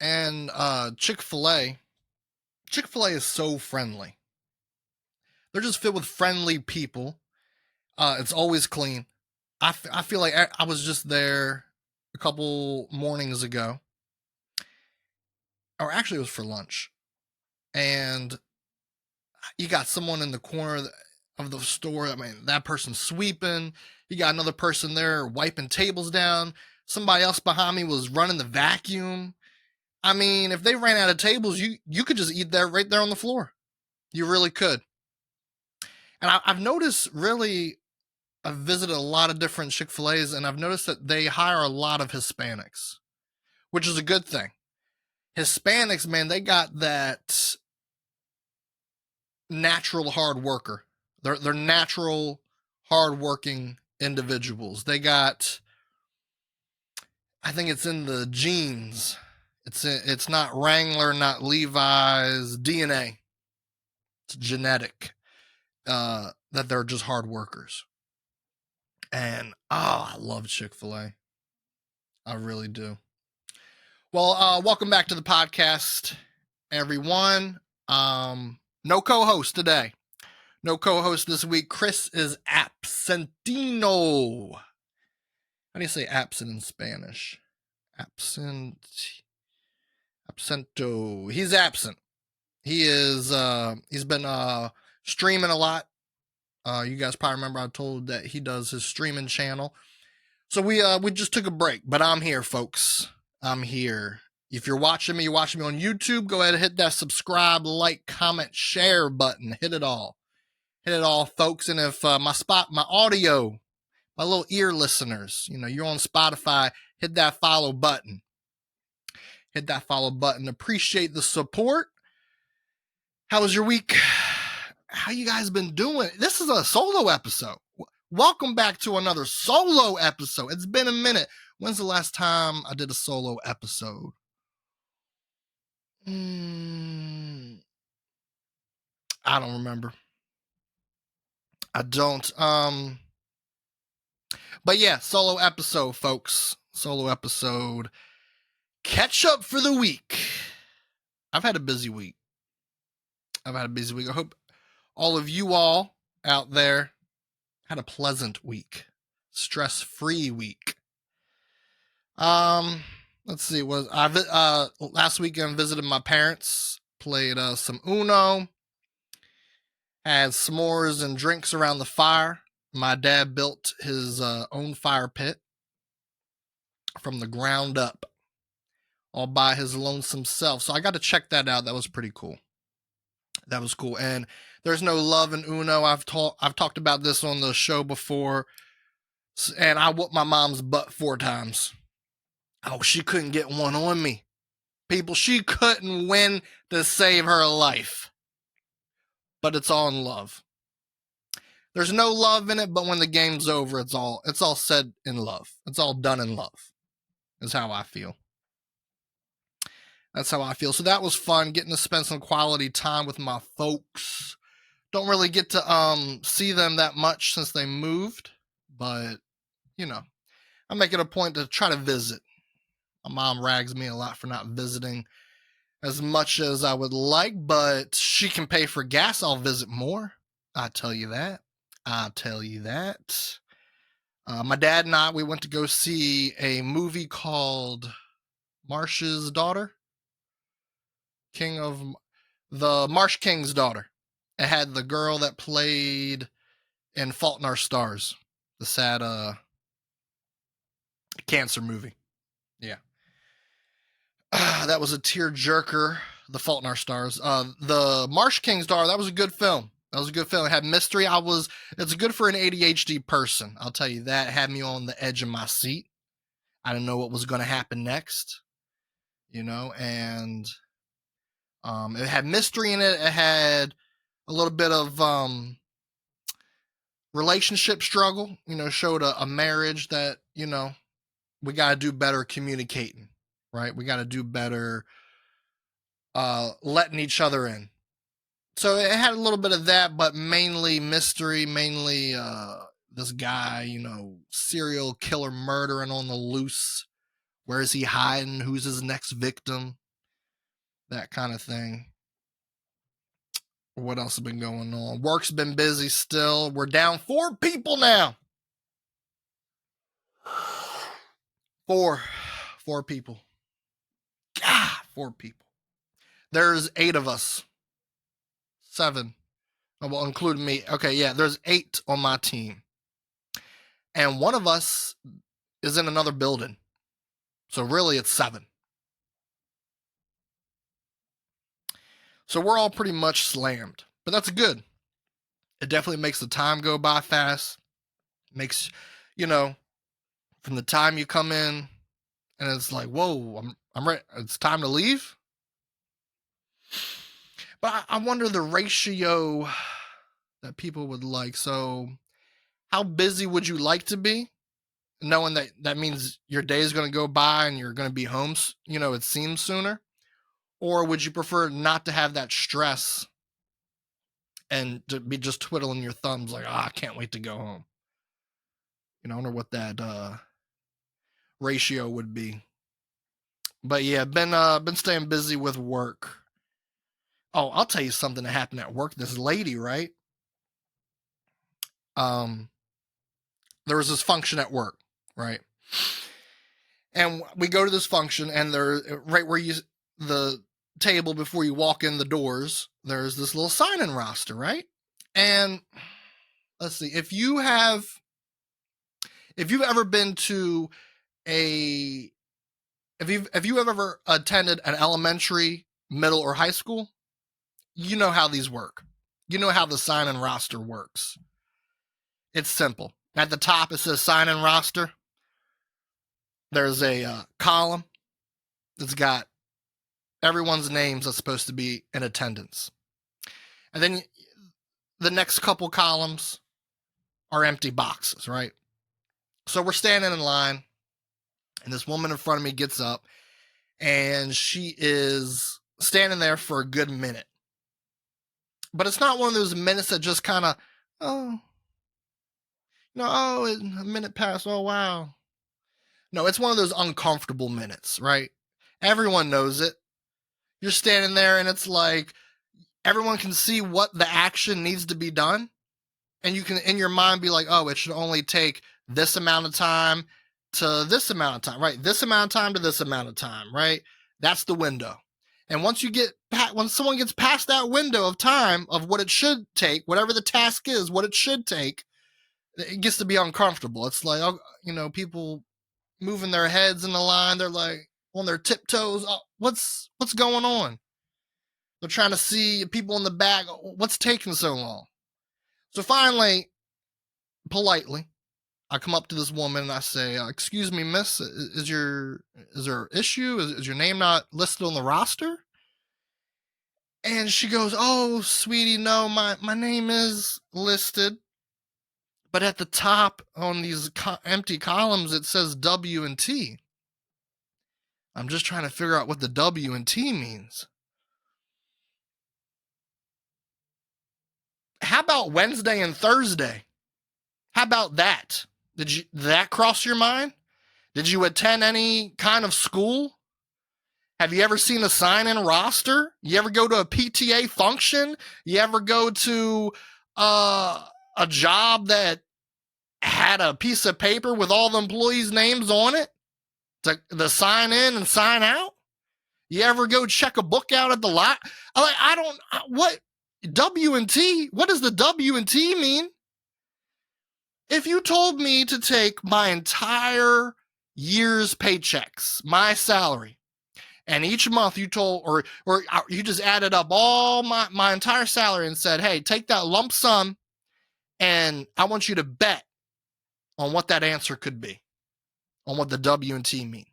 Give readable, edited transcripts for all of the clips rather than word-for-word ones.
And Chick-fil-A is so friendly. They're just filled with friendly people. It's always clean. I feel like I was just there a couple mornings ago, or actually it was for lunch, and you got someone in the corner of the store. I mean, that person's sweeping. You got another person there wiping tables down. Somebody else behind me was running the vacuum. I mean, if they ran out of tables, you could just eat there right there on the floor. You really could. And I've noticed, really, I've visited a lot of different Chick-fil-A's, and I've noticed that they hire a lot of Hispanics, which is a good thing. Hispanics, man, they got that natural hard worker. They're natural hard-working individuals. They got, I think it's in the genes. It's not Wrangler, not Levi's DNA. It's genetic. That they're just hard workers. And I love Chick-fil-A. I really do. Well, welcome back to the podcast, everyone. No co-host today. No co-host this week. Chris is absentino. How do you say absent in Spanish? Absento. He's absent. He is. He's been streaming a lot. You guys probably remember I told that he does his streaming channel. So we just took a break, but I'm here, folks. I'm here. If you're watching me on YouTube, go ahead and hit that subscribe, like, comment, share button. Hit it all. Hit it all, folks. And if my audio, my little ear listeners, you're on Spotify, hit that follow button. Hit that follow button. Appreciate the support. How was your week? How you guys been doing? This is a solo episode. Welcome back to another solo episode. It's been a minute. When's the last time I did a solo episode? I don't remember. I don't. But yeah, solo episode, folks. Solo episode. Catch up for the week. I've had a busy week. I hope all of you all out there had a pleasant week. Stress-free week. Let's see. Last weekend visited my parents, played some Uno, had s'mores and drinks around the fire. My dad built his own fire pit from the ground up, all by his lonesome self. So I got to check that out. That was pretty cool. And there's no love in Uno. I've talked about this on the show before, and I whooped my mom's butt 4 times. Oh, she couldn't get one on me. People, she couldn't win to save her life. But it's all in love. There's no love in it, but when the game's over, it's all said in love. It's all done in love. Is how I feel. That's how I feel. So that was fun, getting to spend some quality time with my folks. Don't really get to see them that much since they moved, but I make it a point to try to visit. My mom rags me a lot for not visiting as much as I would like, but she can pay for gas. I'll visit more. I tell you that. My dad and I, we went to go see a movie called Marsh's Daughter. The Marsh King's Daughter. It had the girl that played in Fault in Our Stars, the sad cancer movie. Yeah. That was a tearjerker, The Fault in Our Stars. The Marsh King's Daughter, that was a good film. It had mystery. It's good for an ADHD person. I'll tell you that. It had me on the edge of my seat. I didn't know what was going to happen next, and it had mystery in it. It had a little bit of relationship struggle, showed a marriage that, we got to do better communicating, right? We got to do better letting each other in. So it had a little bit of that, but mainly mystery, this guy, serial killer murdering on the loose. Where is he hiding? Who's his next victim? that kind of thing. What else has been going on? Work's been busy still. We're down 4 people now. 4 people. God, 4 people. There's 8 of us. 7. Well, including me. Okay, yeah, there's 8 on my team. And one of us is in another building. So really it's 7. So we're all pretty much slammed. But that's good. It definitely makes the time go by fast. Makes, from the time you come in and it's like, whoa, I'm ready. It's time to leave. But I wonder the ratio that people would like. So how busy would you like to be? Knowing that means your day is going to go by and you're going to be home, it seems sooner. Or would you prefer not to have that stress and to be just twiddling your thumbs like, I can't wait to go home? I wonder what that ratio would be. But yeah, been staying busy with work. Oh, I'll tell you something that happened at work. This lady, right? There was this function at work, right? And we go to this function, and there, right where the table before you walk in the doors, there's this little sign-in roster, right? And let's see, if you've ever been to if you've ever attended an elementary, middle, or high school, you know how these work. You know how the sign-in roster works. It's simple. At the top, it says sign-in roster. There's a column that's got everyone's names that's supposed to be in attendance. And then the next couple columns are empty boxes, right? So we're standing in line, and this woman in front of me gets up, and she is standing there for a good minute. But it's not one of those minutes that just kind of, a minute passed, oh, wow. No, it's one of those uncomfortable minutes, right? Everyone knows it. You're standing there, and it's like everyone can see what the action needs to be done. And you can, in your mind, be like, oh, it should only take this amount of time to this amount of time, right? This amount of time to this amount of time, right? That's the window. And when someone gets past that window of time of what it should take, whatever the task is, what it should take, it gets to be uncomfortable. It's like, people moving their heads in the line. They're like on their tiptoes. Oh, what's going on? They're trying to see people in the back. What's taking so long? So finally, politely, I come up to this woman and I say, excuse me, miss, is there an issue? Is your name not listed on the roster? And she goes, oh, sweetie, no, my name is listed. But at the top on these empty columns, it says W and T. I'm just trying to figure out what the W and T means. How about Wednesday and Thursday? How about that? Did that cross your mind? Did you attend any kind of school? Have you ever seen a sign-in roster? You ever go to a PTA function? You ever go to a job that had a piece of paper with all the employees' names on it to sign in and sign out? You ever go check a book out at the lot? What W and T? What does the W and T mean? If you told me to take my entire year's paychecks, my salary, and each month you told, or you just added up all my entire salary and said, hey, take that lump sum and I want you to bet on what that answer could be, on what the W and T mean.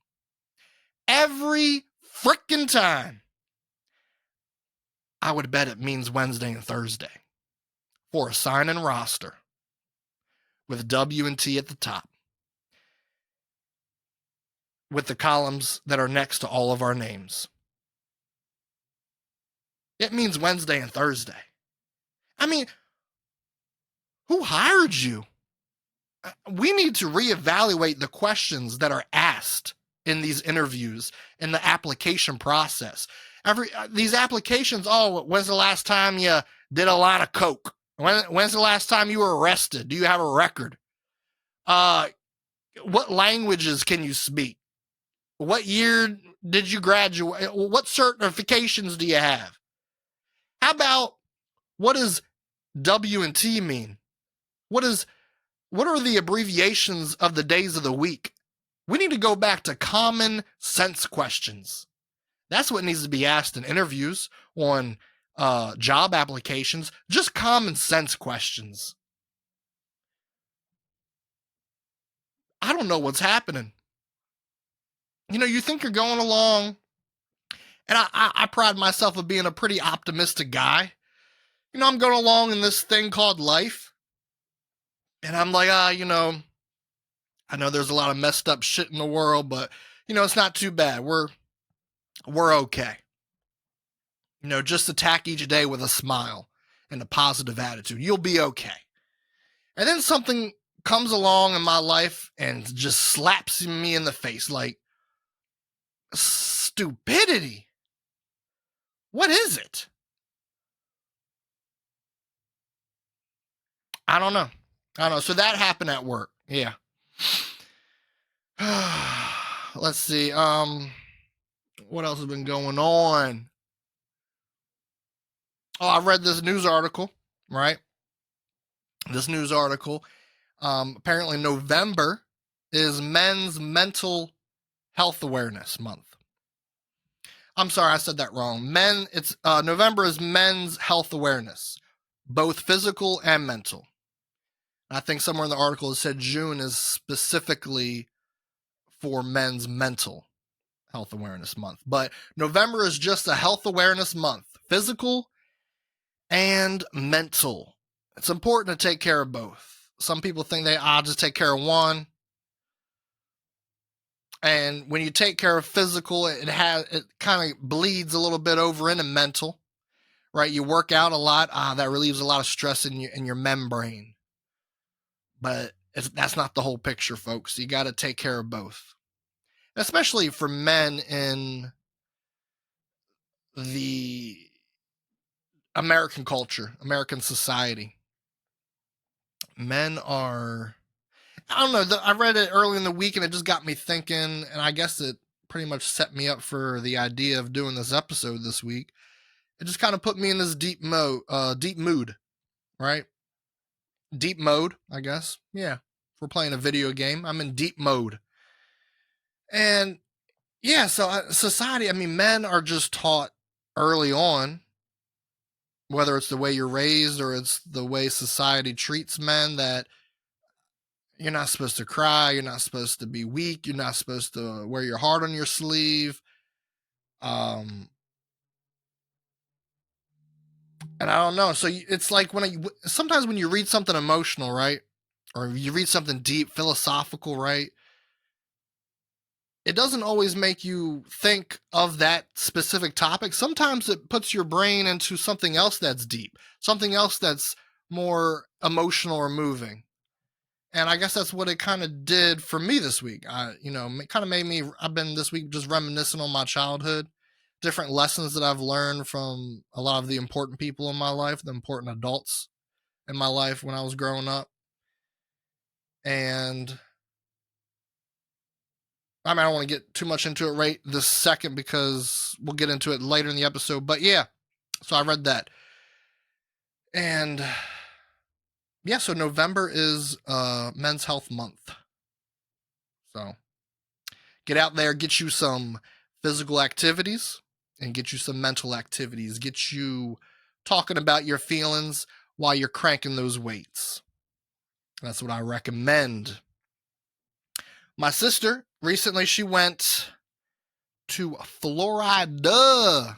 Every frickin' time, I would bet it means Wednesday and Thursday for a sign-in roster with W and T at the top, with the columns that are next to all of our names. It means Wednesday and Thursday. I mean, who hired you? We need to reevaluate the questions that are asked in these interviews, in the application process. These applications, oh, when's the last time you did a lot of coke? When's the last time you were arrested? Do you have a record? What languages can you speak? What year did you graduate? What certifications do you have? How about, what does W and T mean? What are the abbreviations of the days of the week? We need to go back to common sense questions. That's what needs to be asked in interviews, on job applications, just common sense questions. I don't know what's happening. You think you're going along, and I pride myself of being a pretty optimistic guy. I'm going along in this thing called life, and I'm like, I know there's a lot of messed up shit in the world, but it's not too bad. We're okay. Just attack each day with a smile and a positive attitude. You'll be okay. And then something comes along in my life and just slaps me in the face, like, stupidity. What is it? I don't know. So that happened at work. Yeah. Let's see. What else has been going on? Oh, I read this news article, right? This news article. Apparently November is Men's Mental Health Awareness Month. I'm sorry, I said that wrong. November is Men's Health Awareness, both physical and mental. I think somewhere in the article it said June is specifically for Men's Mental Health Awareness Month. But November is just a health awareness month, physical and mental. It's important to take care of both. Some people think I'll just take care of one. And when you take care of physical, it kind of bleeds a little bit over into mental, right? You work out a lot, that relieves a lot of stress in your membrane. But that's not the whole picture, folks. You got to take care of both, especially for men in the American culture, American society. Men are, I don't know, I read it early in the week and it just got me thinking, and I guess it pretty much set me up for the idea of doing this episode this week. It just kind of put me in this deep mood, right? Deep mode, I guess. Yeah. If we're playing a video game, I'm in deep mode. And yeah, so society, men are just taught early on, whether it's the way you're raised or it's the way society treats men, that you're not supposed to cry, you're not supposed to be weak, you're not supposed to wear your heart on your sleeve. And I don't know. So it's like sometimes when you read something emotional, right? Or you read something deep, philosophical, right? It doesn't always make you think of that specific topic. Sometimes it puts your brain into something else that's deep, something else that's more emotional or moving. And I guess that's what it kind of did for me this week. It kind of made me, I've been this week just reminiscing on my childhood, different lessons that I've learned from a lot of the important people in my life, the important adults in my life when I was growing up. And I don't want to get too much into it right this second because we'll get into it later in the episode. But yeah, so I read that. And yeah, so November is Men's Health Month. So get out there, get you some physical activities and get you some mental activities. Get you talking about your feelings while you're cranking those weights. That's what I recommend. My sister, recently she went to Florida.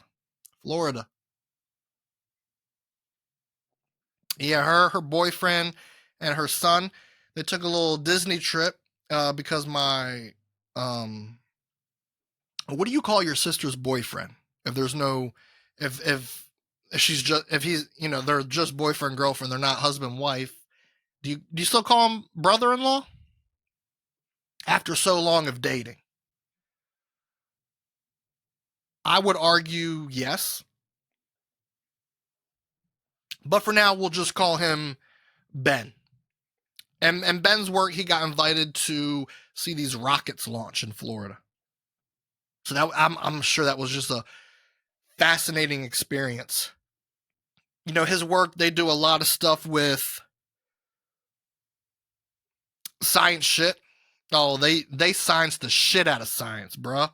Yeah, her boyfriend and her son, they took a little Disney trip because my what do you call your sister's boyfriend? If there's no, if she's just, if he's, they're just boyfriend, girlfriend, they're not husband, wife. Do you still call him brother-in-law? After so long of dating. I would argue yes. But for now, we'll just call him Ben. And Ben's work, he got invited to see these rockets launch in Florida. So that I'm sure that was just a fascinating experience. You know, his work, they do a lot of stuff with science shit. Oh, they science the shit out of science, bruh.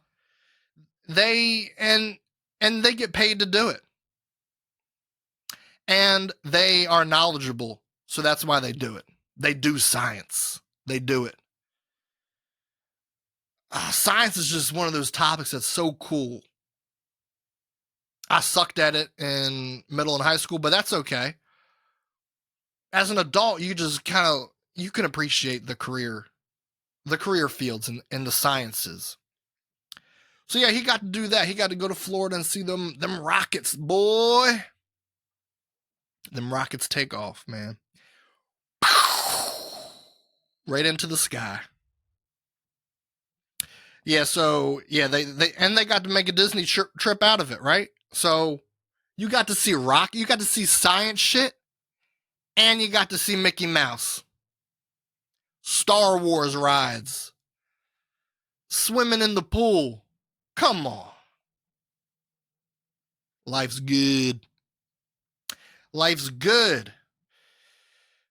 They and they get paid to do it. And they are knowledgeable, so that's why they do it. They do science. They do it. Science is just one of those topics that's so cool. I sucked at it in middle and high school, but that's okay. As an adult, you just you can appreciate the career fields and the sciences. So yeah, he got to do that. He got to go to Florida and see them rockets, boy. Them rockets take off, man. Right into the sky. Yeah, so yeah, they got to make a Disney trip out of it, right? So you got to see you got to see science shit, and you got to see Mickey Mouse. Star Wars rides. Swimming in the pool. Come on. Life's good. Life's good.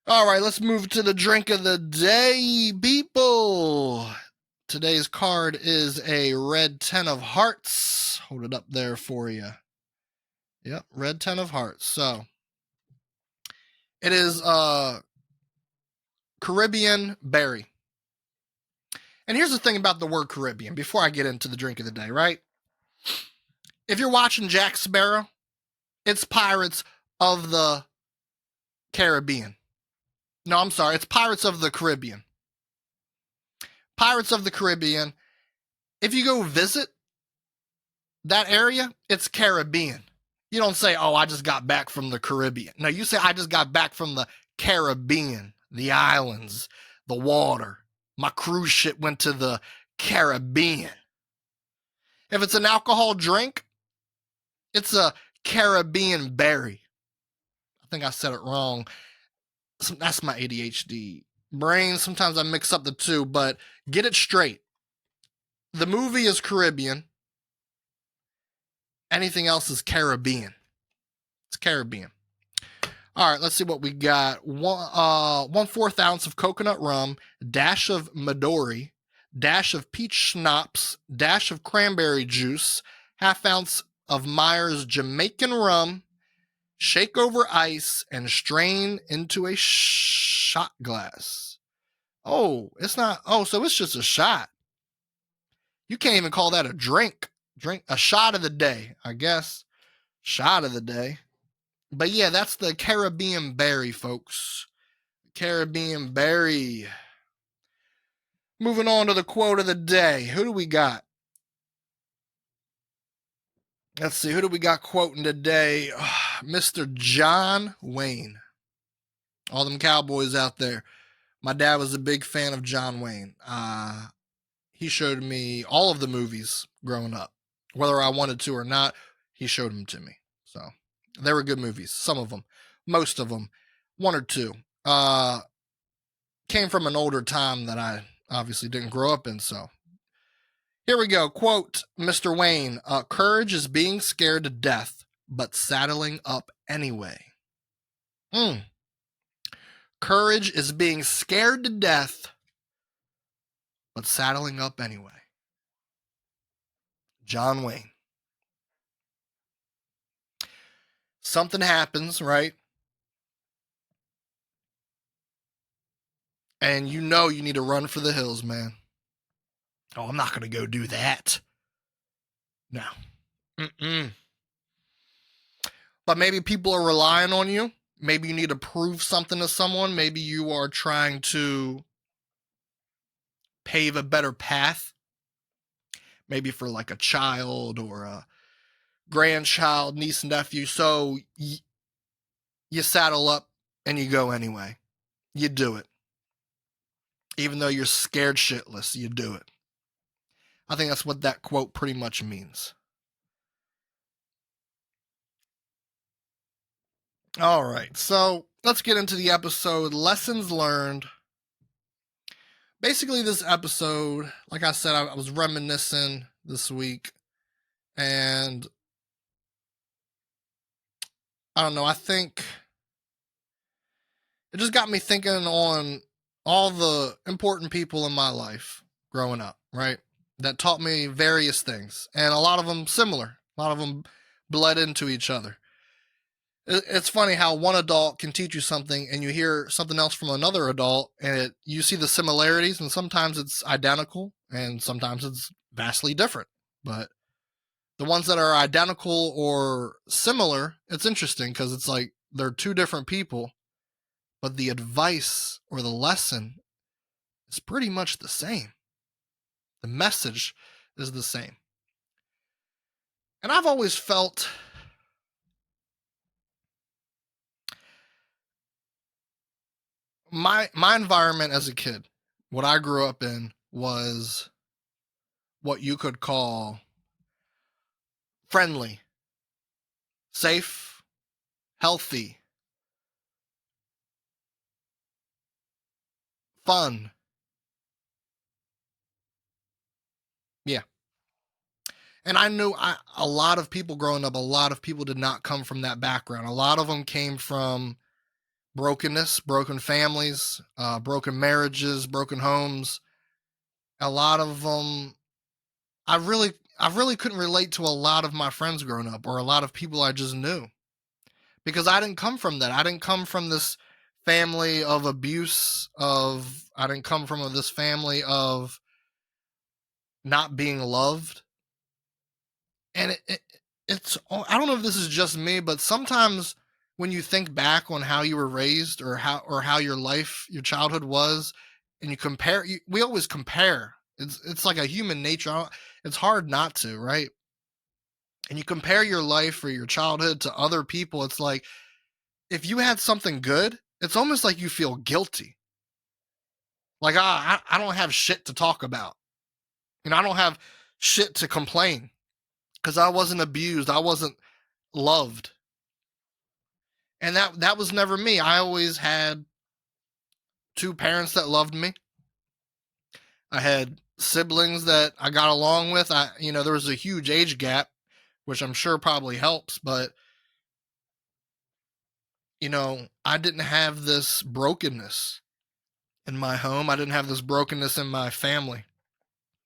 All right, let's move to the drink of the day, people. Today's card is a red 10 of hearts. Hold it up there for you. Yep, red 10 of hearts. So it is Caribbean berry. And here's the thing about the word Caribbean before I get into the drink of the day, right? If you're watching Jack Sparrow, it's Pirates of the Caribbean. No, I'm sorry. It's Pirates of the Caribbean. Pirates of the Caribbean. If you go visit that area, it's Caribbean. You don't say, oh, I just got back from the Caribbean. No, you say, I just got back from the Caribbean, the islands, the water. My cruise ship went to the Caribbean. If it's an alcohol drink, it's a Caribbean berry. I think I said it wrong. That's my ADHD brain. Sometimes I mix up the two, but get it straight. The movie is Caribbean. Anything else is Caribbean. It's Caribbean. All right, let's see what we got. 1/4 ounce of coconut rum, dash of Midori, dash of peach schnapps, dash of cranberry juice, 1/2 ounce of Myers Jamaican rum, shake over ice, and strain into a shot glass. Oh, it's not. Oh, so it's just a shot. You can't even call that a drink. A shot of the day, I guess. Shot of the day. But yeah, that's the Caribbean berry, folks. Caribbean berry. Moving on to the quote of the day. Who do we got? Let's see. Who do we got quoting today? Mr. John Wayne. All them cowboys out there. My dad was a big fan of John Wayne. He showed me all of the movies growing up. Whether I wanted to or not, he showed them to me. So they were good movies. Some of them. Most of them. One or two. Came from an older time that I obviously didn't grow up in, so. Here we go. Quote, Mr. Wayne, courage is being scared to death, but saddling up anyway. Courage is being scared to death, but saddling up anyway. John Wayne. Something happens, right? And you know you need to run for the hills, man. Oh, I'm not going to go do that. No. But maybe people are relying on you. Maybe you need to prove something to someone. Maybe you are trying to pave a better path. Maybe for like a child or a grandchild, niece, nephew. So you saddle up and you go anyway. You do it. Even though you're scared shitless, you do it. I think that's what that quote pretty much means. All right, so let's get into the episode Lessons Learned. Basically, this episode, like I said, I was reminiscing this week, and I don't know, I think it just got me thinking on all the important people in my life growing up, right? That taught me various things, and a lot of them similar. A lot of them bled into each other. It's funny how one adult can teach you something and you hear something else from another adult and you see the similarities, and sometimes it's identical and sometimes it's vastly different. But the ones that are identical or similar, it's interesting because it's like they're two different people, but the advice or the lesson is pretty much the same. The message is the same. And I've always felt my environment as a kid, what I grew up in, was what you could call friendly, safe, healthy, fun. Yeah. And I knew a lot of people growing up, a lot of people did not come from that background. A lot of them came from brokenness, broken families, broken marriages, broken homes. A lot of them, I really, I really couldn't relate to a lot of my friends growing up, or a lot of people I just knew, because I didn't come from that. I didn't come from this family of abuse. I didn't come from this family of not being loved. And it's, I don't know if this is just me, but sometimes when you think back on how you were raised, or how your life, your childhood was, and you compare, we always compare. It's like a human nature. It's hard not to, right? And you compare your life or your childhood to other people. It's like, if you had something good, it's almost like you feel guilty. Like, I don't have shit to talk about. I don't have shit to complain because I wasn't abused. I wasn't loved. And that was never me. I always had two parents that loved me. I had siblings that I got along with. There was a huge age gap, which I'm sure probably helps, but I didn't have this brokenness in my home. I didn't have this brokenness in my family.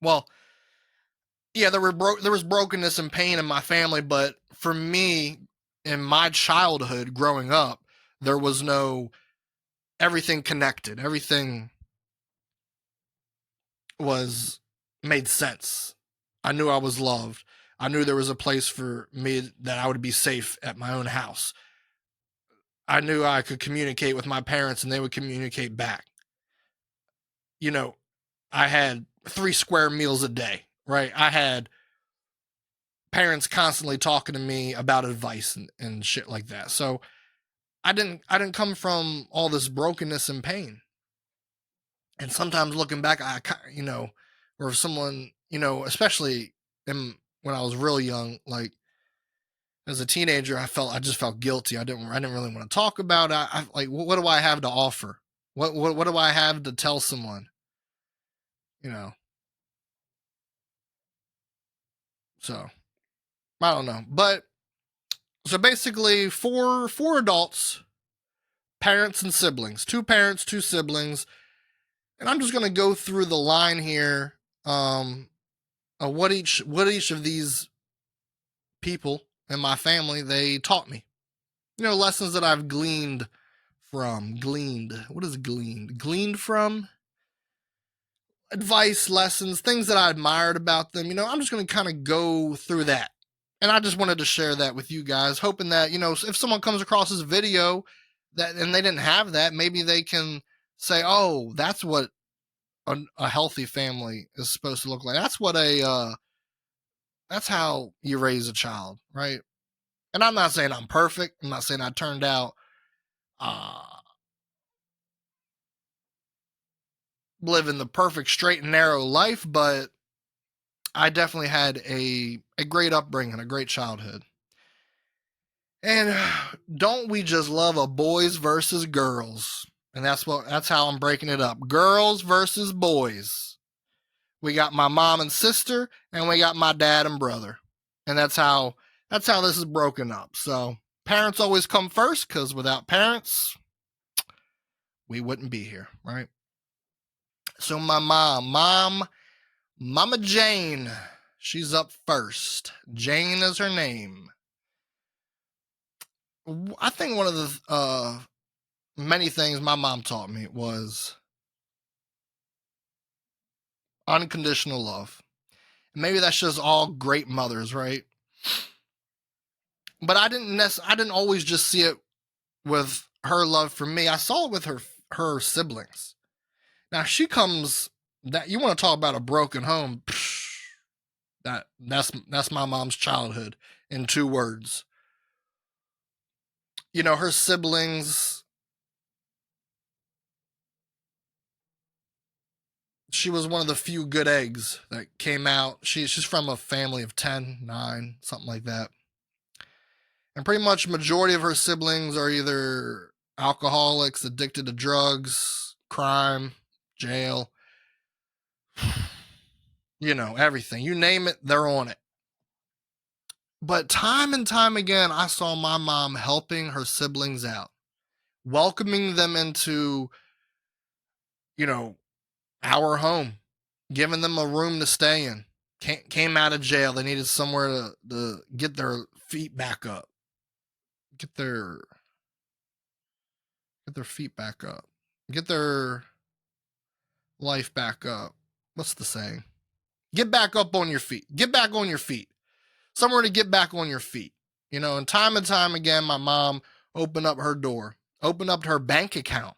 Well, yeah, there was brokenness and pain in my family, but for me, in my childhood growing up, there was no, everything connected. Everything was made sense. I knew I was loved. I knew there was a place for me, that I would be safe at my own house. I knew I could communicate with my parents and they would communicate back. You know, I had 3 square meals a day, right? I had parents constantly talking to me about advice and shit like that. So I didn't come from all this brokenness and pain. And sometimes looking back, or if someone, especially when I was real young, like as a teenager, I just felt guilty. I didn't really want to talk about it. Like, what do I have to offer? What do I have to tell someone? You know, so I don't know. But so basically, four adults, parents and siblings, 2 parents, 2 siblings, and I'm just gonna go through the line here. What each of these people in my family, they taught me. Lessons that I've gleaned from. Gleaned. What is gleaned? Gleaned from? Advice, lessons, things that I admired about them. I'm just going to kind of go through that. And I just wanted to share that with you guys, hoping that, if someone comes across this video and they didn't have that, maybe they can say, oh, that's what a healthy family is supposed to look like. That's how you raise a child, right? And I'm not saying I'm perfect. I'm not saying I turned out uh, living the perfect straight and narrow life, but I definitely had a great upbringing, a great childhood. And don't we just love a boys versus girls? And that's how I'm breaking it up. Girls versus boys. We got my mom and sister, and we got my dad and brother. And that's how this is broken up. So parents always come first, because without parents, we wouldn't be here, right? So my Mama Jane, she's up first. Jane is her name. I think one of the many things my mom taught me was unconditional love. Maybe that's just all great mothers, right? But I didn't always just see it with her love for me. I saw it with her siblings. Now she comes that you want to talk about a broken home. That's my mom's childhood in 2 words. Her siblings, she was one of the few good eggs that came out. She's from a family of 10, 9, something like that. And pretty much majority of her siblings are either alcoholics, addicted to drugs, crime, jail, everything. You name it, they're on it. But time and time again, I saw my mom helping her siblings out, welcoming them into, our home, giving them a room to stay in. Came out of jail. They needed somewhere to get their feet back up. Get their feet back up. Get their life back up. What's the saying? Get back up on your feet. Get back on your feet. Somewhere to get back on your feet. And time again, my mom opened up her door, opened up her bank account,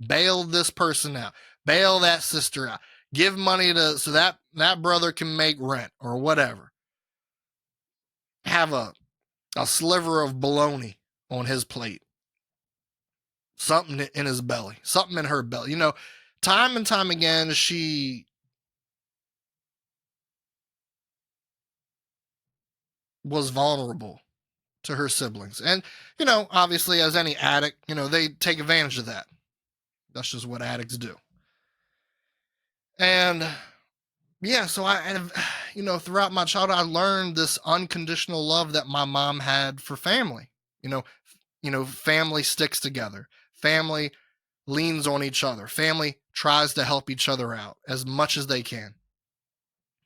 bailed this person out, bail that sister out, give money so that brother can make rent or whatever. Have a sliver of bologna on his plate. Something in his belly, something in her belly. Time and time again, she was vulnerable to her siblings. And, obviously, as any addict, they take advantage of that. That's just what addicts do. And yeah, so throughout my childhood, I learned this unconditional love that my mom had for family. Family sticks together. Family leans on each other. Family tries to help each other out as much as they can.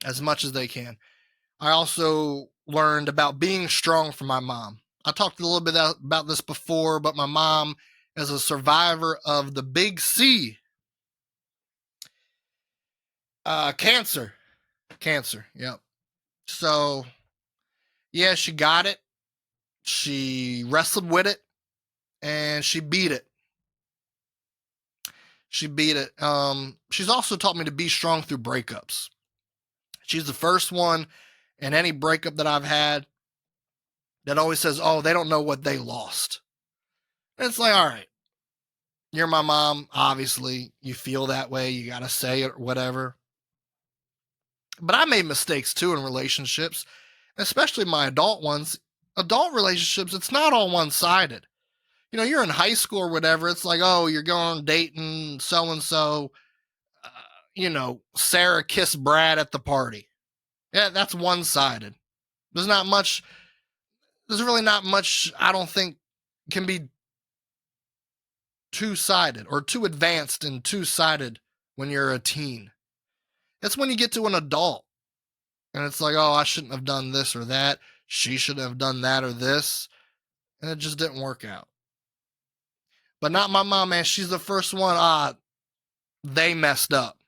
I also learned about being strong for my mom. I talked a little bit about this before, but my mom is a survivor of the big C. Cancer. Yep. So, yeah, she got it. She wrestled with it, and she beat it. She's also taught me to be strong through breakups. She's the first one in any breakup that I've had that always says, oh, they don't know what they lost. And it's like, all right, you're my mom. Obviously, you feel that way. You got to say it or whatever. But I made mistakes too in relationships, especially my adult ones. Adult relationships, it's not all one-sided. You're in high school or whatever. It's like, oh, you're going dating so-and-so. Sarah kissed Brad at the party. Yeah, that's one-sided. There's really not much, I don't think, can be two-sided or too advanced and two-sided when you're a teen. It's when you get to an adult and it's like, oh, I shouldn't have done this or that. She shouldn't have done that or this. And it just didn't work out. But not my mom, man. She's the first one. They messed up.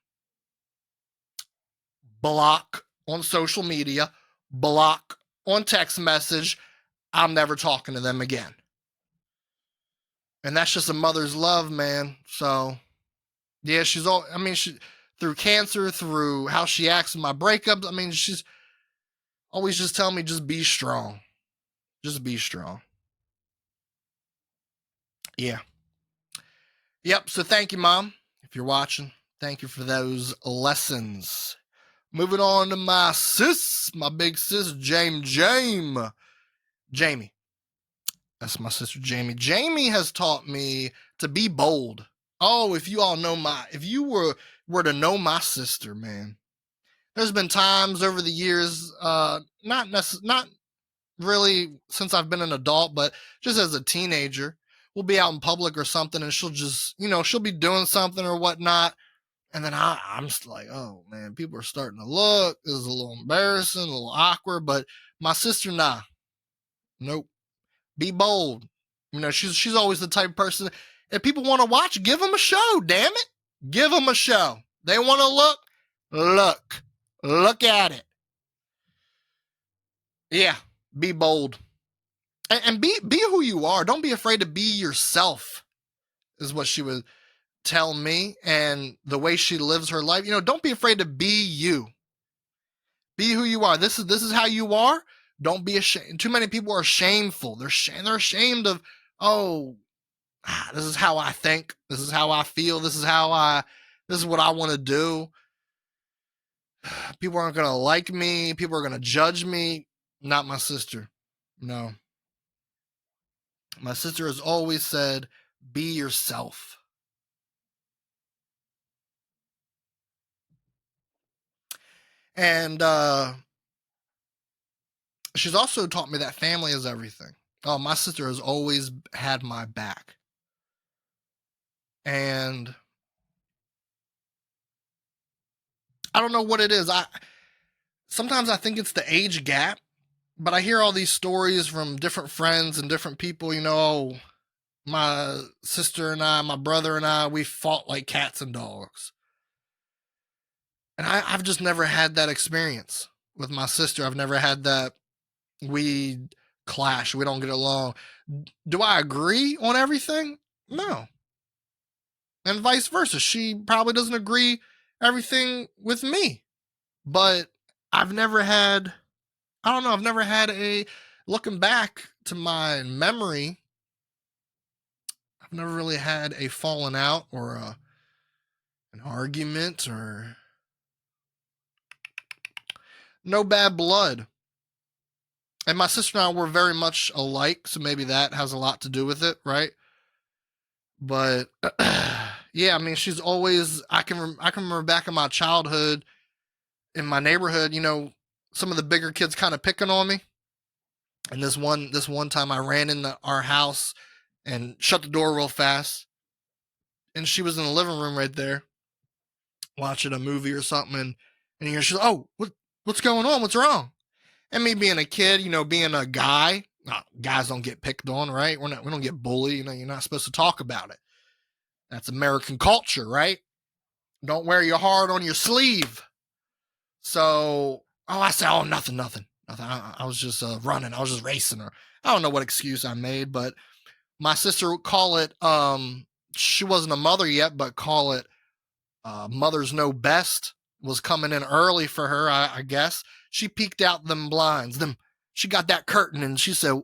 Block on social media. Block on text message. I'm never talking to them again. And that's just a mother's love, man. So, yeah, she through cancer, through how she acts in my breakups, she's always just telling me, just be strong. Just be strong. Yeah. Yep. So thank you, Mom. If you're watching, thank you for those lessons. Moving on to my big sis, Jamie. That's my sister Jamie. Jamie has taught me to be bold. Oh, if you were to know my sister, man. There's been times over the years, not really since I've been an adult, but just as a teenager, we'll be out in public or something, and she'll just, she'll be doing something or whatnot, and then I'm just like, oh man, people are starting to look. This is a little embarrassing, a little awkward. But my sister, nah, nope. Be bold. She's always the type of person. If people want to watch, give them a show. Damn it, give them a show. They want to look at it. Yeah, be bold. And be who you are. Don't be afraid to be yourself, is what she would tell me. And the way she lives her life, don't be afraid to be you. Be who you are. This is how you are. Don't be ashamed. Too many people are shameful. They're ashamed of, this is how I think. This is how I feel. This is what I want to do. People aren't going to like me. People are going to judge me. Not my sister. No. My sister has always said, be yourself. And she's also taught me that family is everything. Oh, my sister has always had my back. And I don't know what it is. Sometimes I think it's the age gap, but I hear all these stories from different friends and different people, my sister and I, my brother and I, we fought like cats and dogs. And I've just never had that experience with my sister. I've never had that. We clash. We don't get along. Do I agree on everything? No. And vice versa. She probably doesn't agree everything with me. But I've never had looking back to my memory, I've never really had a falling out or an argument or no bad blood. And my sister and I were very much alike, so maybe that has a lot to do with it, right? But yeah, she's always. I can remember back in my childhood, in my neighborhood, some of the bigger kids kind of picking on me. And this one time, I ran into our house and shut the door real fast, and she was in the living room right there, watching a movie or something, and she's like, "Oh, what's going on? What's wrong?" And me being a kid, being a guy, guys don't get picked on, right? We don't get bullied. You're not supposed to talk about it. That's American culture, right? Don't wear your heart on your sleeve. So, I said, nothing. I was just running. I was just racing her. I don't know what excuse I made, but my sister would call it, she wasn't a mother yet, but call it mothers know best. Was coming in early for her, I guess. She peeked out them blinds. She got that curtain and she said,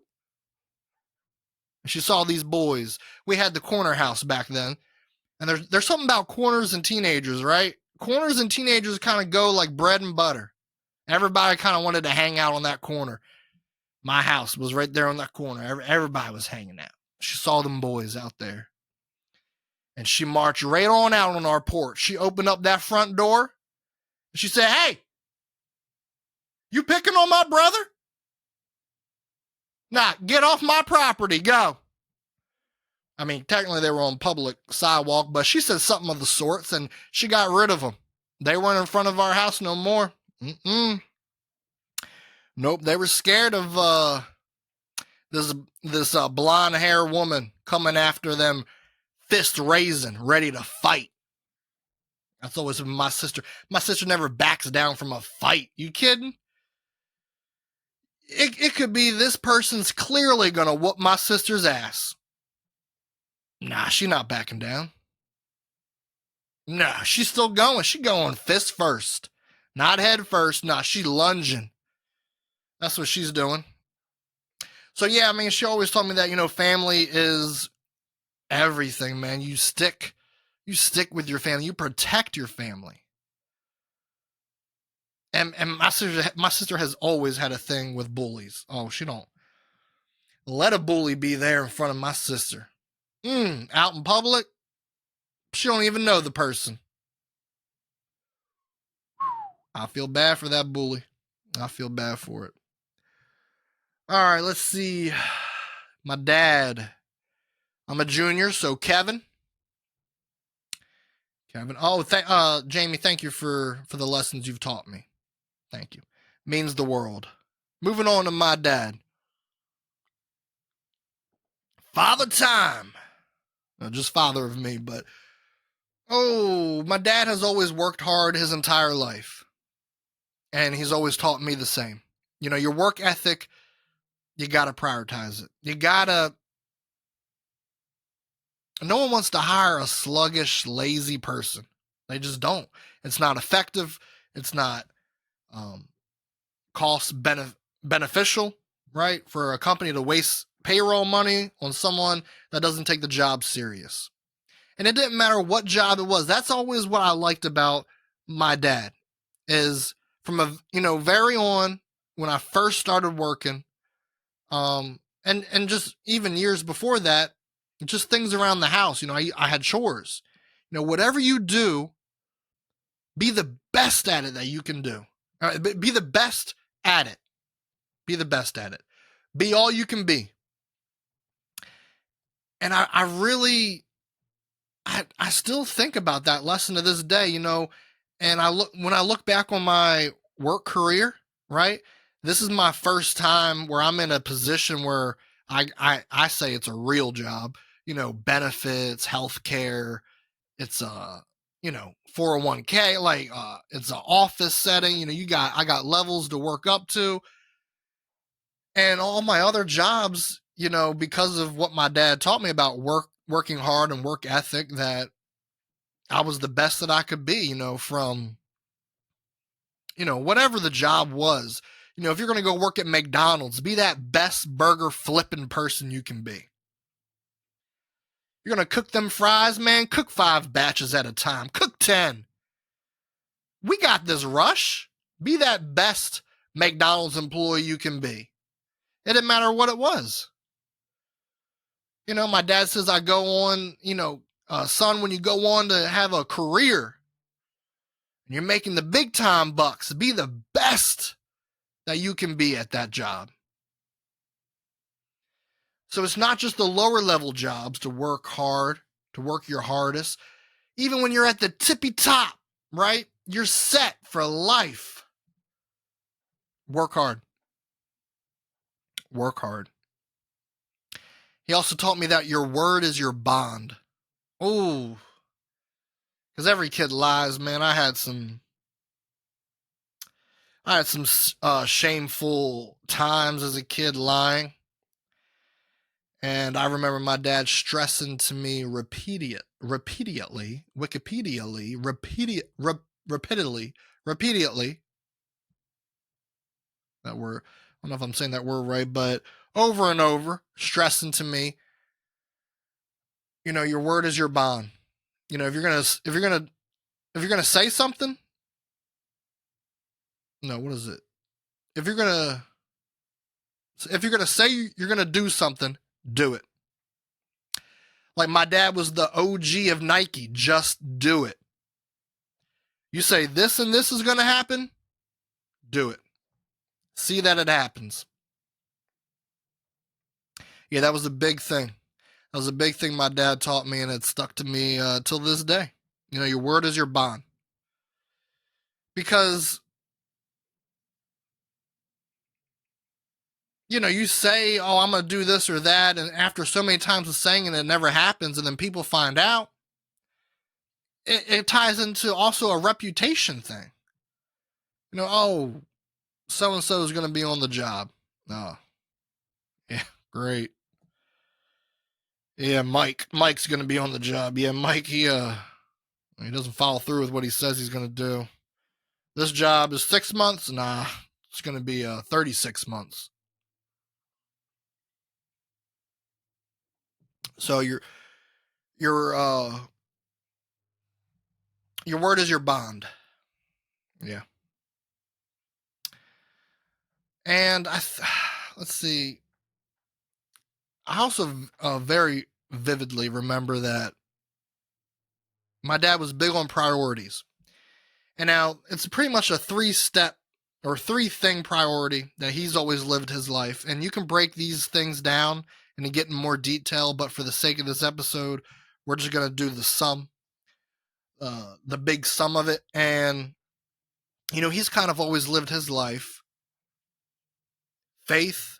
she saw these boys. We had the corner house back then. And there's something about corners and teenagers, right? Corners and teenagers kind of go like bread and butter. Everybody kind of wanted to hang out on that corner. My house was right there on that corner. Everybody was hanging out. She saw them boys out there. And she marched right on out on our porch. She opened up that front door. She said, "Hey, you picking on my brother? Nah, get off my property. Go." Technically they were on public sidewalk, but she said something of the sorts, and she got rid of them. They weren't in front of our house no more. Nope, they were scared of this blonde hair woman coming after them, fist raising, ready to fight. That's always been my sister. My sister never backs down from a fight. You kidding? It could be this person's clearly gonna whoop my sister's ass. Nah, she not backing down. Nah, she's still going. She going fist first. Not head first. Nah, she lunging. That's what she's doing. So yeah, she always told me that, family is everything, man. You stick with your family. You protect your family. And my sister has always had a thing with bullies. Oh, she don't let a bully be there in front of my sister. Out in public, she don't even know the person. I feel bad for that bully. I feel bad for it. All right, let's see. My dad. I'm a junior, so Kevin. Oh, Jamie, thank you for the lessons you've taught me. Thank you. Means the world. Moving on to my dad. Father time. Not just father of me, but my dad has always worked hard his entire life. And he's always taught me the same. Your work ethic, you got to prioritize it. No one wants to hire a sluggish, lazy person. They just don't. It's not effective. It's not cost beneficial, right? For a company to waste payroll money on someone that doesn't take the job serious. And it didn't matter what job it was. That's always what I liked about my dad, is from very on when I first started working, and just even years before that, just things around the house. I had chores. Whatever you do, be the best at it that you can do. Be the best at it. Be the best at it. Be all you can be. And I really, I still think about that lesson to this day, and when I look back on my work career, right? This is my first time where I'm in a position where I say it's a real job, benefits, healthcare. It's 401k, like it's an office setting. I got levels to work up to. And all my other jobs, because of what my dad taught me about working hard and work ethic, that I was the best that I could be, from, whatever the job was. If you're going to go work at McDonald's, be that best burger flipping person you can be. You're going to cook them fries, man, cook 5 batches at a time. Cook 10. We got this, Rush. Be that best McDonald's employee you can be. It didn't matter what it was. My dad says I go on, son, when you go on to have a career and you're making the big time bucks, be the best that you can be at that job. So it's not just the lower level jobs to work hard, to work your hardest. Even when you're at the tippy top, right? You're set for life. Work hard. Work hard. He also taught me that your word is your bond. Oh, because every kid lies, man. I had some shameful times as a kid lying. And I remember my dad stressing to me repeatedly, that word, I don't know if I'm saying that word right, but over and over, stressing to me, your word is your bond. If you're gonna say something, no, what is it? If you're gonna say you're gonna do something, do it. Like my dad was the OG of Nike. Just do it. You say this and this is gonna happen, do it. See that it happens. Yeah, that was a big thing. That was a big thing my dad taught me, and it stuck to me till this day. Your word is your bond. Because, you say, oh, I'm going to do this or that, and after so many times of saying it, it never happens, and then people find out, it ties into also a reputation thing. Oh, so-and-so is going to be on the job. Oh, yeah, great. Yeah, Mike's going to be on the job. Yeah, Mike, he doesn't follow through with what he says he's going to do. This job is 6 months. Nah, it's going to be 36 months. So your word is your bond. Yeah. And let's see. I also very vividly remember that my dad was big on priorities. And now it's pretty much a 3-step or 3-thing priority that he's always lived his life. And you can break these things down and get in more detail, but for the sake of this episode, we're just going to do the big sum of it. And, he's kind of always lived his life: faith,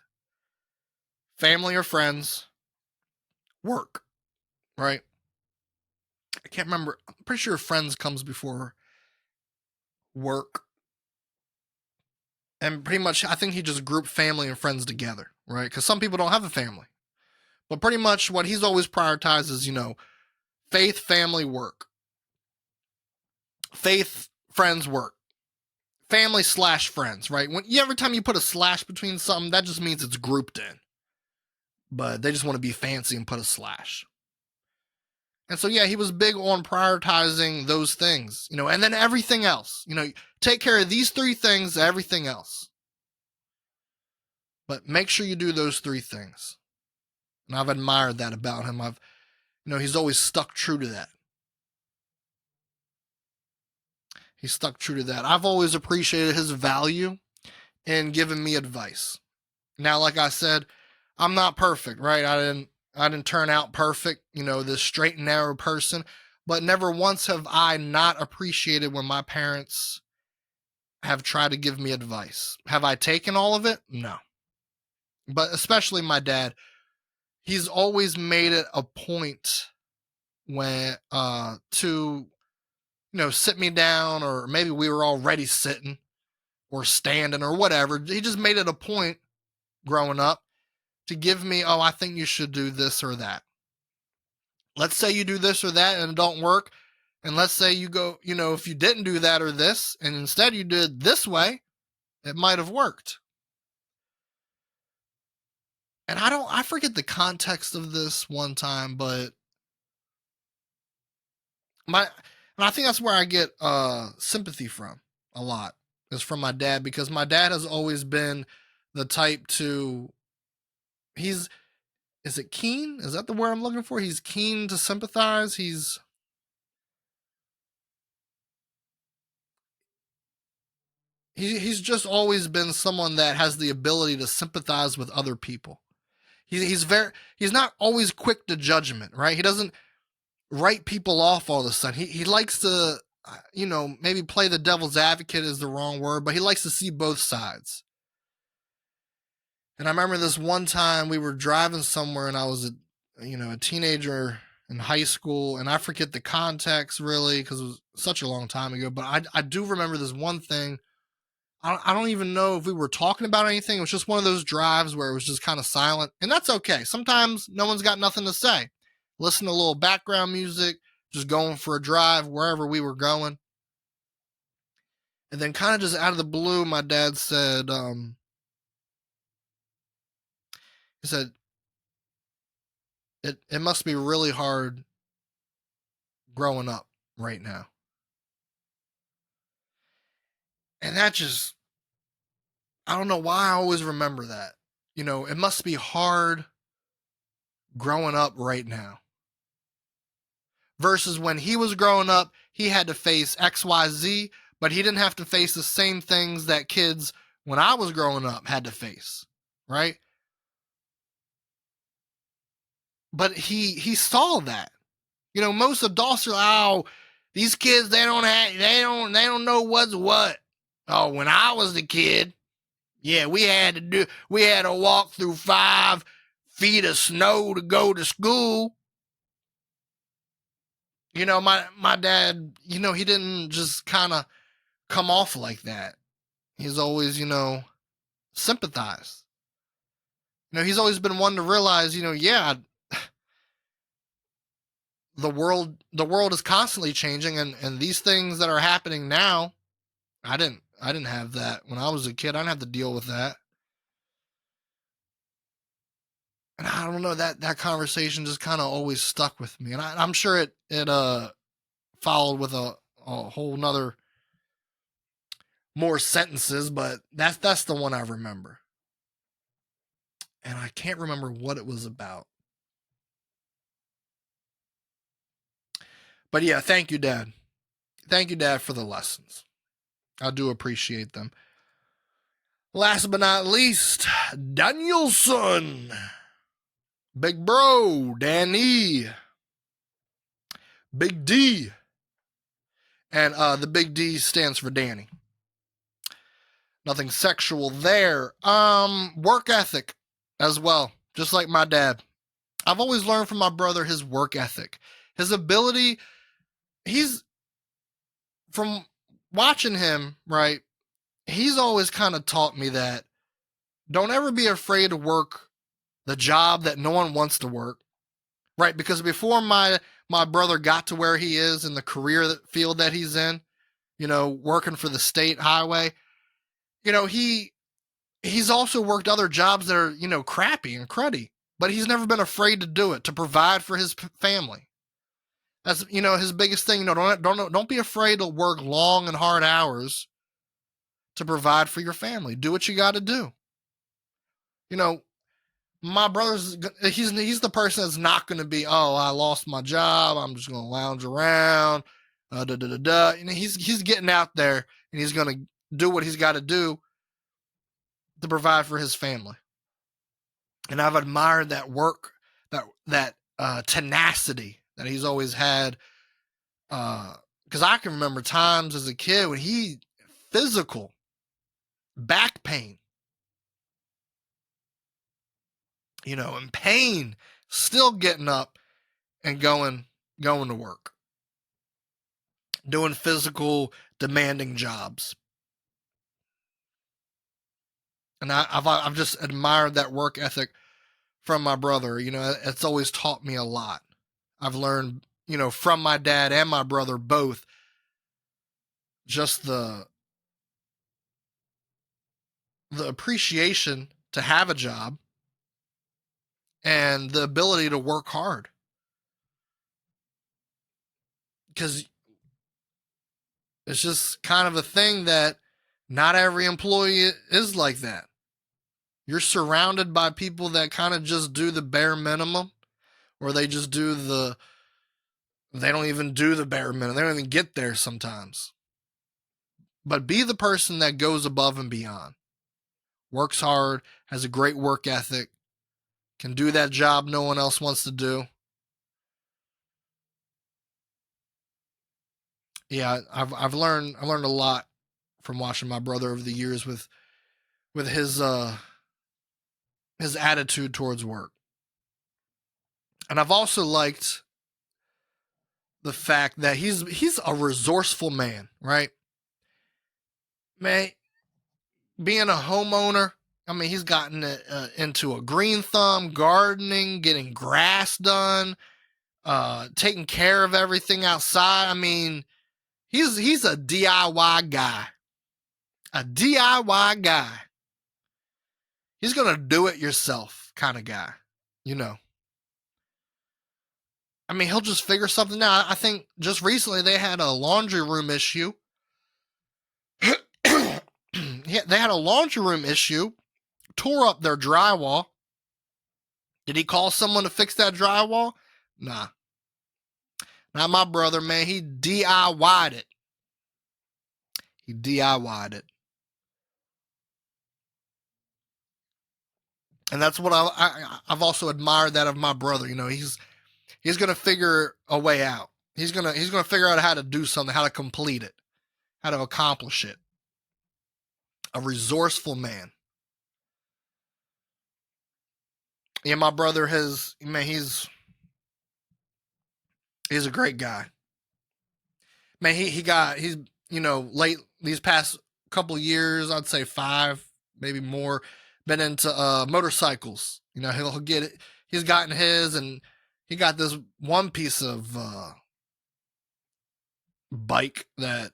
family or friends, work, right? I can't remember. I'm pretty sure friends comes before work. And pretty much, I think he just grouped family and friends together, right? Because some people don't have a family. But pretty much what he's always prioritized is, faith, family, work. Faith, friends, work. Family / friends, right? Every time you put a slash between something, that just means it's grouped in. But they just want to be fancy and put a slash. And so, yeah, he was big on prioritizing those things, and then everything else. Take care of these 3 things, everything else. But make sure you do those 3 things. And I've admired that about him. He's always stuck true to that. He's stuck true to that. I've always appreciated his value in giving me advice. Now, like I said, I'm not perfect, right? I didn't turn out perfect, this straight and narrow person, but never once have I not appreciated when my parents have tried to give me advice. Have I taken all of it? No. But especially my dad, he's always made it a point when to sit me down, or maybe we were already sitting or standing or whatever. He just made it a point growing up to give me, oh, I think you should do this or that. Let's say you do this or that and it don't work. And let's say you go, if you didn't do that or this, and instead you did this way, it might have worked. And I forget the context of this one time, but and I think that's where I get sympathy from a lot, is from my dad, because my dad has always been the type to, is it keen? Is that the word I'm looking for? He's keen to sympathize. He's just always been someone that has the ability to sympathize with other people. He's not always quick to judgment, right? He doesn't write people off all of a sudden. He likes to, maybe play the devil's advocate is the wrong word, but he likes to see both sides. And I remember this one time we were driving somewhere, and I was a teenager in high school, and I forget the context really because it was such a long time ago. But I do remember this one thing. I don't even know if we were talking about anything. It was just one of those drives where it was just kind of silent, and that's okay. Sometimes no one's got nothing to say. Listen to a little background music, just going for a drive wherever we were going. And then kind of just out of the blue, my dad said, he said, it must be really hard growing up right now. And that just, I don't know why I always remember that. It must be hard growing up right now. Versus when he was growing up, he had to face XYZ, but he didn't have to face the same things that kids when I was growing up had to face, right? But he saw that. Most adults are like, oh, these kids, they don't know what's what. Oh, when I was the kid, yeah, we had to walk through 5 feet of snow to go to school. My dad, he didn't just kind of come off like that. He's always, sympathized. He's always been one to realize, yeah, the world is constantly changing, and these things that are happening now, I didn't have that when I was a kid. I didn't have to deal with that. And I don't know, that conversation just kind of always stuck with me, and I'm sure it followed with a whole nother more sentences, but that's the one I remember. and I can't remember what it was about. But yeah, thank you, Dad. Thank you, Dad, for the lessons. I do appreciate them. Last but not least, Danielson. Big bro, Danny. Big D. And the big D stands for Danny. Nothing sexual there. Work ethic as well, just like my dad. I've always learned from my brother his work ethic, his ability. He's, from watching him, right? He's always kind of taught me that don't ever be afraid to work the job that no one wants to work, right? Because before my brother got to where he is in the career field that he's in, working for the state highway, he's also worked other jobs that are, crappy and cruddy, but he's never been afraid to do it, to provide for his family. That's, his biggest thing. Don't be afraid to work long and hard hours to provide for your family. Do what you got to do. My brother's, he's the person that's not going to be, oh, I lost my job, I'm just going to lounge around, he's getting out there and he's going to do what he's got to do to provide for his family. And I've admired that work, that tenacity that he's always had. Because I can remember times as a kid when physical back pain, in pain, still getting up and going to work, doing physical demanding jobs. And I've just admired that work ethic from my brother. It's always taught me a lot. I've learned, from my dad and my brother both, just the appreciation to have a job and the ability to work hard. Because it's just kind of a thing that not every employee is like that. You're surrounded by people that kind of just do the bare minimum, or they just they don't even do the bare minimum. They don't even get there sometimes. But be the person that goes above and beyond, works hard, has a great work ethic, can do that job no one else wants to do. Yeah, I've learned a lot from watching my brother over the years with his attitude towards work. And I've also liked the fact that he's a resourceful man, right? Man, being a homeowner, I mean, he's gotten into a green thumb, gardening, getting grass done, taking care of everything outside. I mean, he's a DIY guy. A DIY guy. He's going to do it yourself kind of guy, I mean, he'll just figure something out. I think just recently they had a laundry room issue. They had a laundry room issue, tore up their drywall. Did he call someone to fix that drywall? Nah. Not my brother, man. He DIY'd it. He DIY'd it. And that's what I've also admired that of my brother. He's going to figure a way out. He's going to figure out how to do something, how to complete it, how to accomplish it. A resourceful man. Yeah, my brother he's a great guy. Man, he's late these past couple years, I'd say 5, maybe more, been into motorcycles. He'll get it. He's gotten his, and he got this one piece of bike that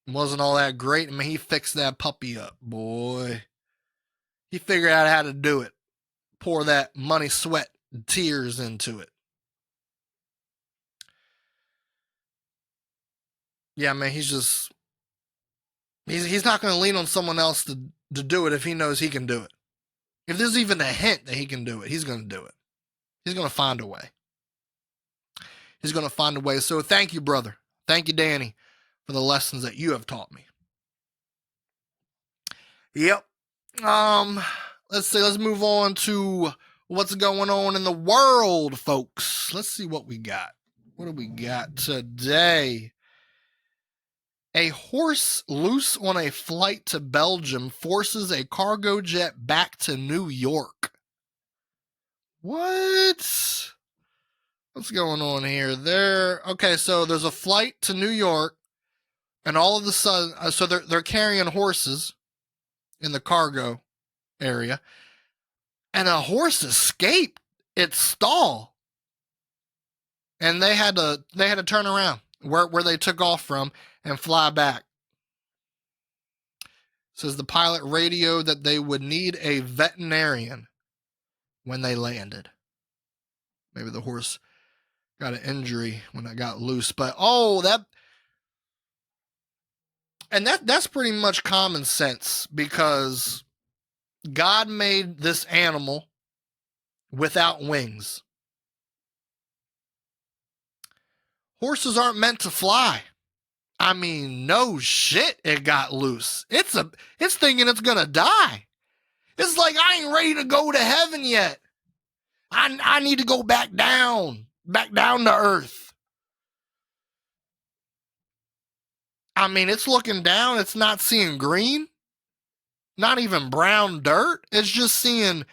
wasn't all that great. I mean, he fixed that puppy up, boy. He figured out how to do it. Pour that money, sweat, and tears into it. Yeah, man, he's not going to lean on someone else to do it if he knows he can do it. If there's even a hint that he can do it, he's going to do it. He's going to find a way. He's going to find a way. So thank you, brother. Thank you, Danny, for the lessons that you have taught me. Yep. Let's see. Let's move on to what's going on in the world, folks. Let's see what we got. What do we got today? A horse loose on a flight to Belgium forces a cargo jet back to New York. What? What's going on here? Okay, so there's a flight to New York, and all of a sudden, so they're carrying horses in the cargo area, and a horse escaped its stall, and they had to turn around where they took off from and fly back. It says the pilot radioed that they would need a veterinarian when they landed. Maybe the horse got an injury when it got loose, but that's pretty much common sense, because God made this animal without wings. Horses aren't meant to fly. I mean, no shit, it got loose. It's thinking it's gonna die. It's like, I ain't ready to go to heaven yet. I need to go back down to earth. I mean, it's looking down. It's not seeing green, not even brown dirt. It's just seeing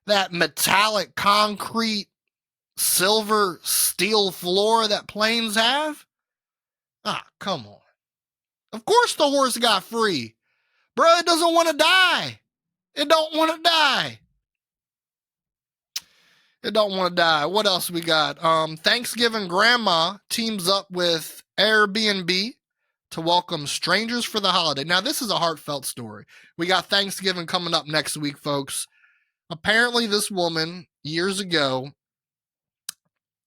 that metallic concrete, silver, steel floor that planes have. Come on. Of course the horse got free. Bro, it doesn't want to die. It don't want to die. It don't want to die. What else we got? Thanksgiving grandma teams up with Airbnb to welcome strangers for the holiday. Now, this is a heartfelt story. We got Thanksgiving coming up next week, folks. Apparently, this woman, years ago,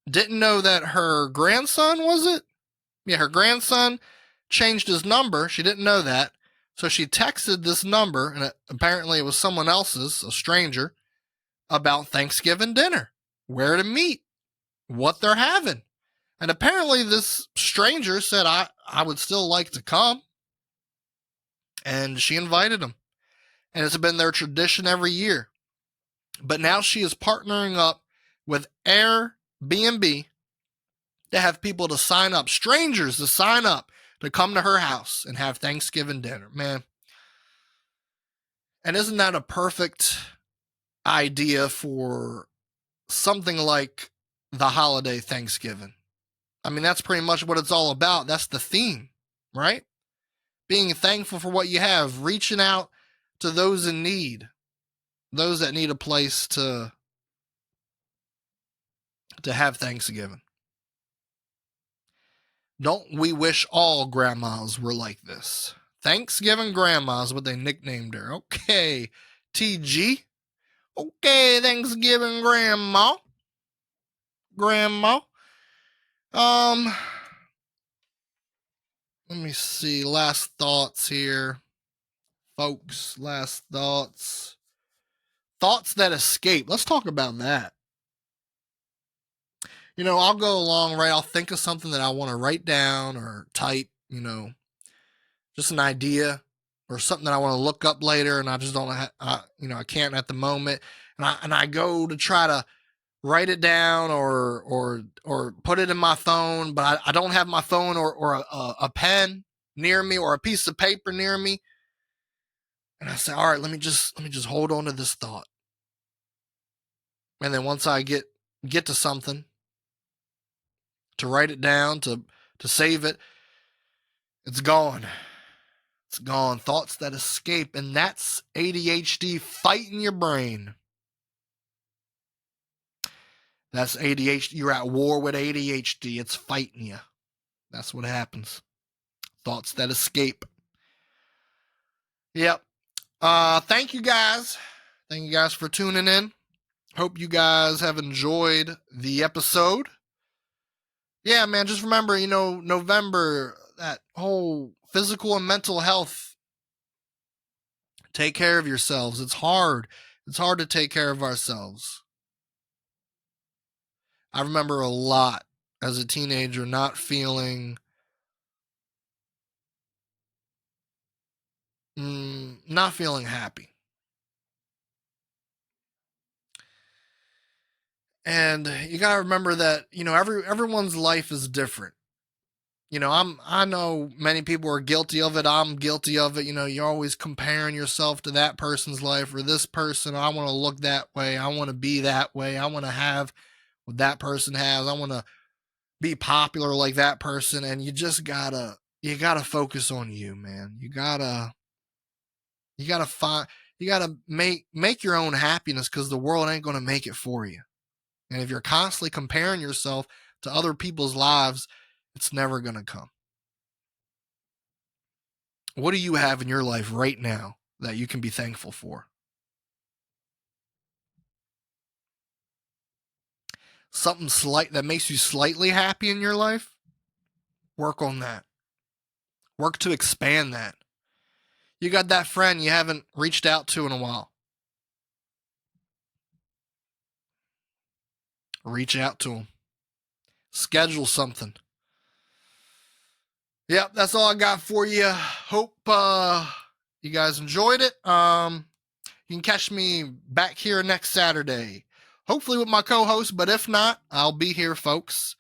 didn't know that her grandson, was it? Yeah, her grandson changed his number. She didn't know that. So she texted this number, and apparently it was someone else's, a stranger, about Thanksgiving dinner, where to meet, what they're having. And apparently this stranger said, I would still like to come. And she invited him. And it's been their tradition every year. But now she is partnering up with Airbnb to have people to sign up, strangers to sign up to come to her house and have Thanksgiving dinner. Man. And isn't that a perfect idea for something like the holiday Thanksgiving? I mean, that's pretty much what it's all about. That's the theme, right? Being thankful for what you have, reaching out to those in need, those that need a place to have Thanksgiving. Don't we wish all grandmas were like this? Thanksgiving grandmas, what they nicknamed her. Okay, TG. Okay, Thanksgiving grandma. Let me see. Last thoughts here. Folks, last thoughts. Thoughts that escape. Let's talk about that. I'll go along, right? I'll think of something that I want to write down or type, just an idea or something that I want to look up later, and I just don't, I can't at the moment. And I go to try to write it down or put it in my phone, but I don't have my phone or a pen near me or a piece of paper near me. And I say, all right, let me just hold on to this thought. And then once I get to something, to write it down, to save it, it's gone. It's gone. Thoughts that escape. And that's ADHD fighting your brain. That's ADHD. You're at war with ADHD. It's fighting you. That's what happens. Thoughts that escape. Yep. Thank you guys. Thank you guys for tuning in. Hope you guys have enjoyed the episode. Yeah, man, just remember, November, that whole physical and mental health. Take care of yourselves. It's hard. It's hard to take care of ourselves. I remember a lot as a teenager not feeling happy. And you got to remember that, everyone's life is different. I know many people are guilty of it. I'm guilty of it. You're always comparing yourself to that person's life or this person. I want to look that way. I want to be that way. I want to have what that person has. I want to be popular like that person. And you gotta focus on you, man. You gotta make your own happiness, because the world ain't going to make it for you. And if you're constantly comparing yourself to other people's lives, it's never going to come. What do you have in your life right now that you can be thankful for? Something slight that makes you slightly happy in your life? Work on that. Work to expand that. You got that friend you haven't reached out to in a while. Reach out to them. Schedule something. Yep, that's all I got for you. Hope you guys enjoyed it. You can catch me back here next Saturday, hopefully with my co-host, but if not, I'll be here, folks.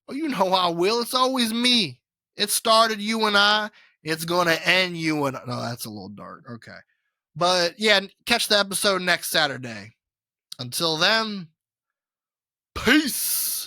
Oh, you know I will. It's always me. It started you and I. It's going to end you and... No, that's a little dark. Okay. But yeah, catch the episode next Saturday. Until then, peace.